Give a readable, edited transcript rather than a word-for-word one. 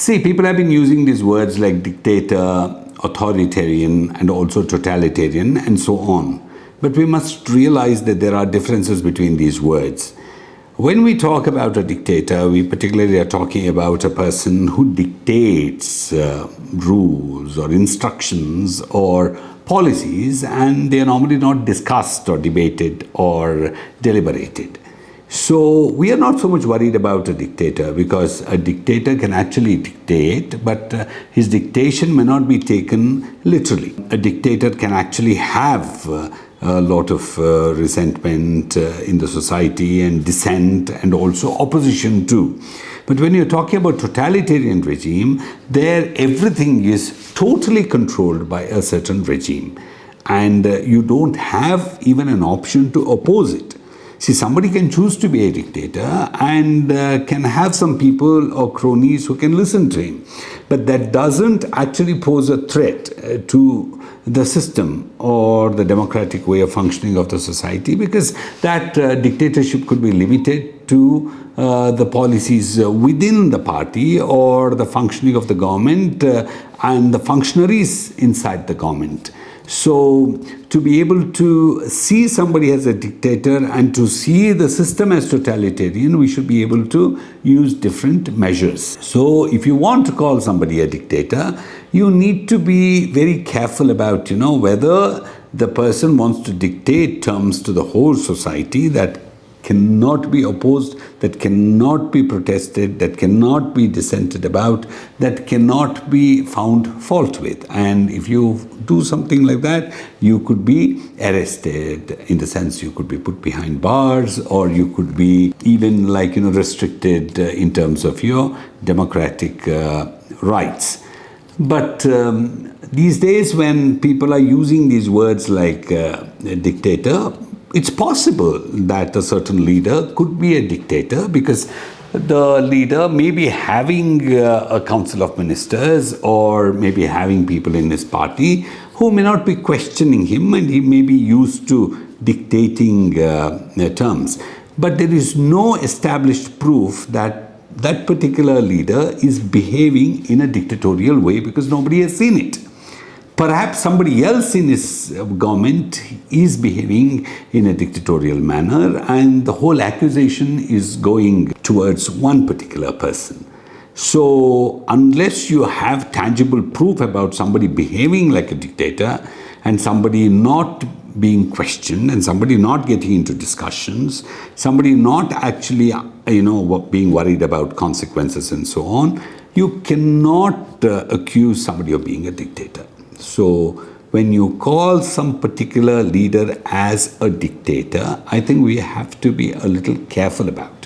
See, people have been using these words like dictator, authoritarian, and also totalitarian, and so on. But we must realize that there are differences between these words. When we talk about a dictator, we particularly are talking about a person who dictates rules or instructions or policies, and they are normally not discussed or debated or deliberated. So we are not so much worried about a dictator, because a dictator can actually dictate, but his dictation may not be taken literally. A dictator can actually have a lot of resentment in the society and dissent and also opposition too. But when you're talking about totalitarian regime, there everything is totally controlled by a certain regime, and you don't have even an option to oppose it. See, somebody can choose to be a dictator and can have some people or cronies who can listen to him. But that doesn't actually pose a threat to the system or the democratic way of functioning of the society, because that dictatorship could be limited to the policies within the party or the functioning of the government and the functionaries inside the government. So to be able to see somebody as a dictator and to see the system as totalitarian, we should be able to use different measures. So if you want to call somebody a dictator, you need to be very careful about, whether the person wants to dictate terms to the whole society that cannot be opposed, that cannot be protested, that cannot be dissented about, that cannot be found fault with. And if you do something like that, you could be arrested. In the sense, you could be put behind bars, or you could be even restricted in terms of your democratic rights. But these days, when people are using these words like dictator, it's possible that a certain leader could be a dictator, because the leader may be having a council of ministers, or maybe having people in his party who may not be questioning him, and he may be used to dictating terms. But there is no established proof that that particular leader is behaving in a dictatorial way, because nobody has seen it. Perhaps somebody else in his government is behaving in a dictatorial manner, and the whole accusation is going towards one particular person. So unless you have tangible proof about somebody behaving like a dictator, and somebody not being questioned, and somebody not getting into discussions, somebody not actually being worried about consequences and so on, you cannot accuse somebody of being a dictator. So when you call some particular leader as a dictator, I think we have to be a little careful about it.